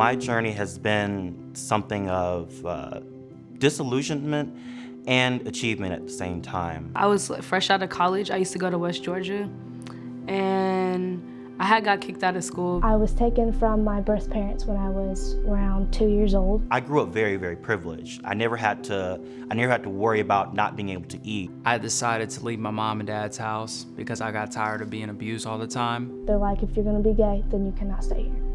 My journey has been something of disillusionment and achievement at the same time. I was fresh out of college. I used to go to West Georgia, and I had got kicked out of school. I was taken from my birth parents when I was around 2 years old. I grew up very, very privileged. I never had to worry about not being able to eat. I decided to leave my mom and dad's house because I got tired of being abused all the time. They're like, if you're gonna be gay, then you cannot stay here.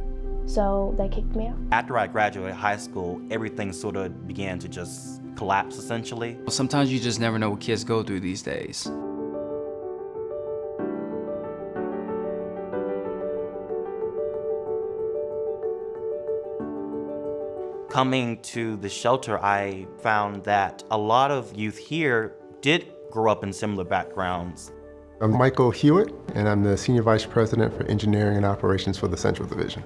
So they kicked me out. After I graduated high school, everything sort of began to just collapse, essentially. Sometimes you just never know what kids go through these days. Coming to the shelter, I found that a lot of youth here did grow up in similar backgrounds. I'm Michael Hewitt, and I'm the Senior Vice President for Engineering and Operations for the Central Division.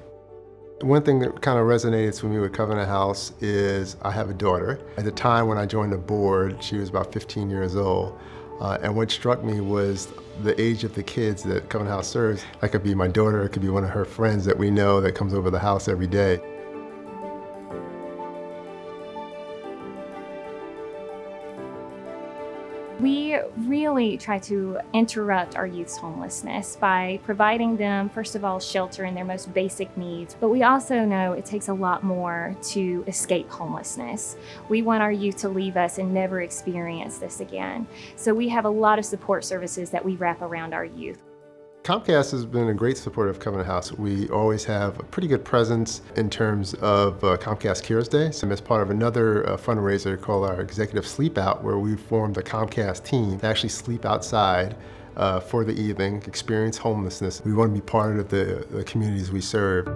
One thing that kind of resonates with me with Covenant House is I have a daughter. At the time when I joined the board, she was about 15 years old. And what struck me was the age of the kids that Covenant House serves. That could be my daughter, it could be one of her friends that we know that comes over the house every day. We really try to interrupt our youth's homelessness by providing them, first of all, shelter and their most basic needs. But we also know it takes a lot more to escape homelessness. We want our youth to leave us and never experience this again. So we have a lot of support services that we wrap around our youth. Comcast has been a great supporter of Covenant House. We always have a pretty good presence in terms of Comcast Cares Day. So as part of another fundraiser called our Executive Sleep Out, where we formed a Comcast team to actually sleep outside for the evening, experience homelessness. We want to be part of the communities we serve.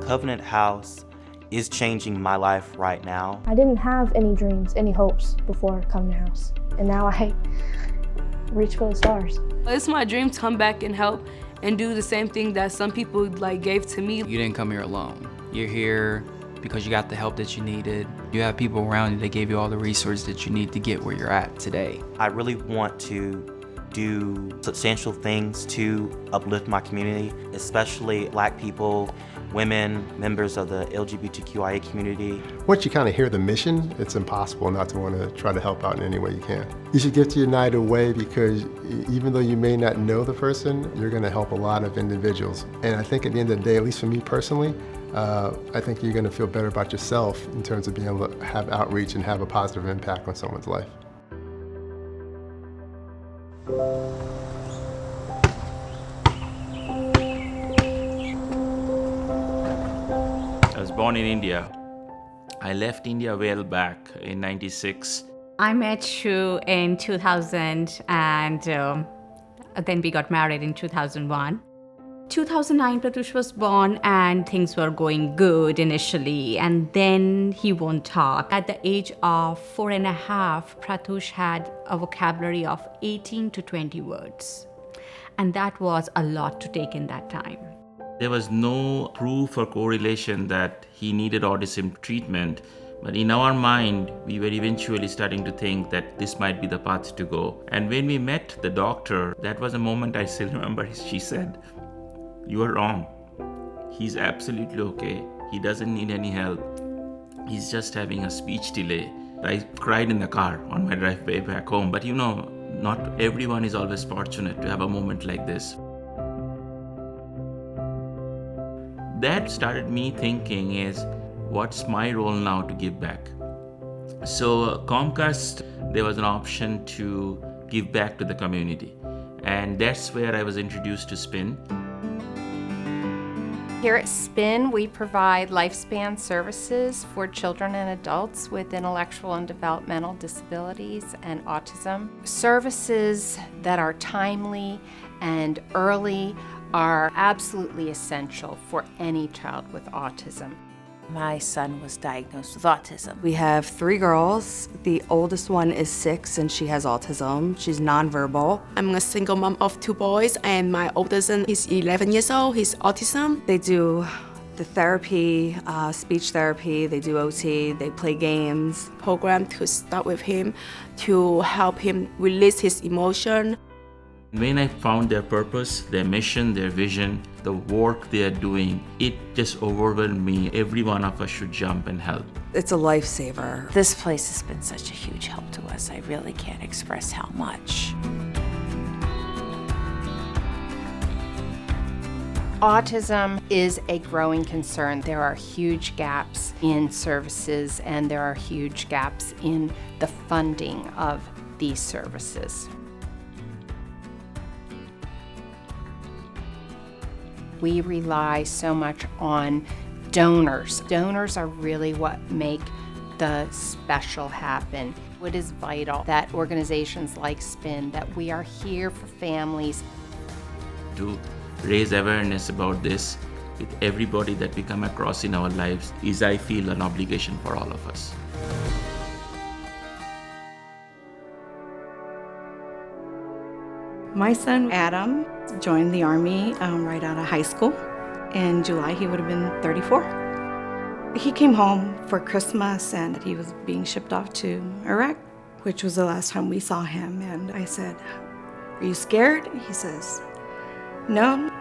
Covenant House is changing my life right now. I didn't have any dreams, any hopes before Covenant House. And now I reach for the stars. It's my dream to come back and help and do the same thing that some people gave to me. You didn't come here alone. You're here because you got the help that you needed. You have people around you that gave you all the resources that you need to get where you're at today. I really want to do substantial things to uplift my community, especially Black people, women, members of the LGBTQIA community. Once you kind of hear the mission, it's impossible not to want to try to help out in any way you can. You should give to United Way because even though you may not know the person, you're going to help a lot of individuals. And I think at the end of the day, at least for me personally, I think you're going to feel better about yourself in terms of being able to have outreach and have a positive impact on someone's life. I was born in India. I left India well back in '96. I met Shu in 2000 and then we got married in 2001. 2009, Pratush was born and things were going good initially, and then he won't talk. At the age of 4.5, Pratush had a vocabulary of 18 to 20 words. And that was a lot to take in that time. There was no proof or correlation that he needed autism treatment, but in our mind, we were eventually starting to think that this might be the path to go. And when we met the doctor, that was a moment I still remember. She said, "You are wrong. He's absolutely okay. He doesn't need any help. He's just having a speech delay." I cried in the car on my drive way back home, but not everyone is always fortunate to have a moment like this. That started me thinking is, what's my role now to give back? So Comcast, there was an option to give back to the community. And that's where I was introduced to SPIN. Here at SPIN, we provide lifespan services for children and adults with intellectual and developmental disabilities and autism. Services that are timely and early are absolutely essential for any child with autism. My son was diagnosed with autism. We have 3 girls. The oldest one is 6 and she has autism. She's nonverbal. I'm a single mom of 2 boys and my oldest son is 11 years old. He's autism. They do the therapy, speech therapy, they do OT, they play games. Program to start with him to help him release his emotion. When I found their purpose, their mission, their vision, the work they are doing, it just overwhelmed me. Every one of us should jump and help. It's a lifesaver. This place has been such a huge help to us. I really can't express how much. Autism is a growing concern. There are huge gaps in services and there are huge gaps in the funding of these services. We rely so much on donors. Donors are really what make the special happen. It is vital that organizations like SPIN, that we are here for families. To raise awareness about this with everybody that we come across in our lives is, I feel, an obligation for all of us. My son, Adam, joined the Army right out of high school. In July, he would have been 34. He came home for Christmas and he was being shipped off to Iraq, which was the last time we saw him. And I said, "Are you scared?" He says, "No,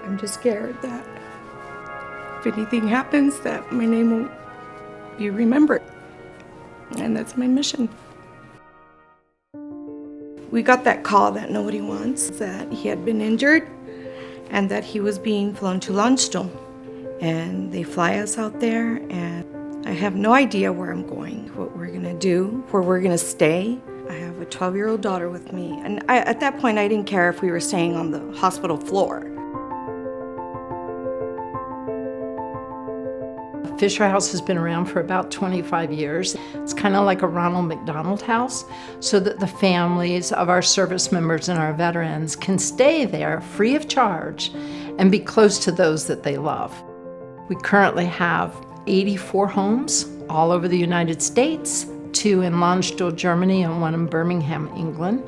I'm just scared that if anything happens, that my name won't be remembered. And that's my mission." We got that call that nobody wants, that he had been injured and that he was being flown to Landstuhl. And they fly us out there and I have no idea where I'm going, what we're gonna do, where we're gonna stay. I have a 12-year-old daughter with me. And at that point, I didn't care if we were staying on the hospital floor. Fisher House has been around for about 25 years. It's kind of like a Ronald McDonald House, so that the families of our service members and our veterans can stay there free of charge and be close to those that they love. We currently have 84 homes all over the United States, 2 in Landstuhl, Germany, and 1 in Birmingham, England.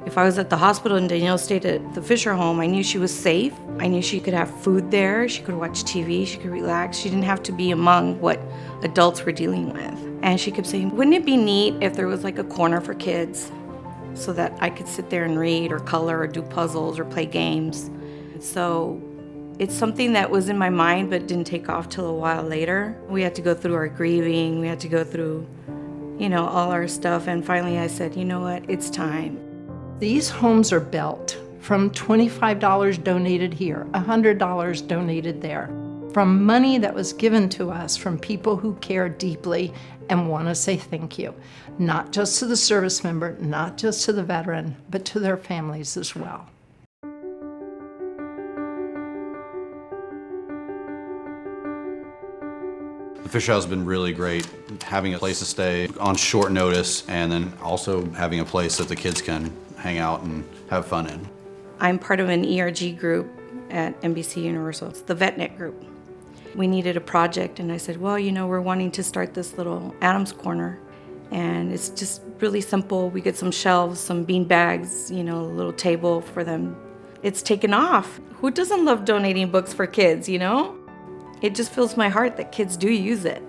If I was at the hospital and Danielle stayed at the Fisher home, I knew she was safe. I knew she could have food there, she could watch TV, she could relax. She didn't have to be among what adults were dealing with. And she kept saying, "Wouldn't it be neat if there was like a corner for kids so that I could sit there and read or color or do puzzles or play games?" So it's something that was in my mind but didn't take off till a while later. We had to go through our grieving, we had to go through, all our stuff. And finally I said, you know what, it's time. These homes are built from $25 donated here, $100 donated there, from money that was given to us from people who care deeply and want to say thank you, not just to the service member, not just to the veteran, but to their families as well. The Fisher House has been really great, having a place to stay on short notice and then also having a place that the kids can hang out and have fun in. I'm part of an ERG group at NBC Universal. It's the VetNet group. We needed a project and I said, well, we're wanting to start this little Adam's Corner. And it's just really simple. We get some shelves, some bean bags, a little table for them. It's taken off. Who doesn't love donating books for kids, It just fills my heart that kids do use it.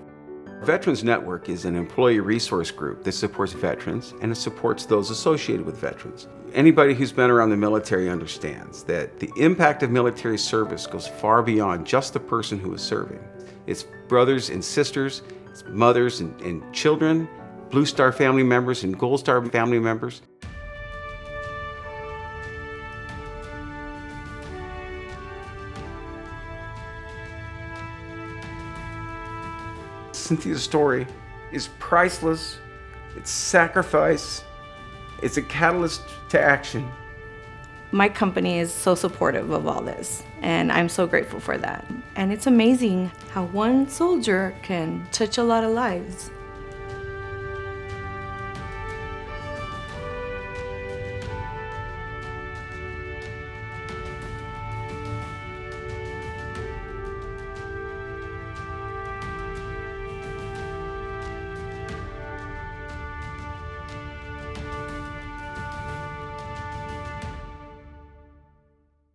Veterans Network is an employee resource group that supports veterans and it supports those associated with veterans. Anybody who's been around the military understands that the impact of military service goes far beyond just the person who is serving. It's brothers and sisters, it's mothers and children, Blue Star family members and Gold Star family members. Cynthia's story is priceless, it's sacrifice, it's a catalyst to action. My company is so supportive of all this, and I'm so grateful for that. And it's amazing how one soldier can touch a lot of lives.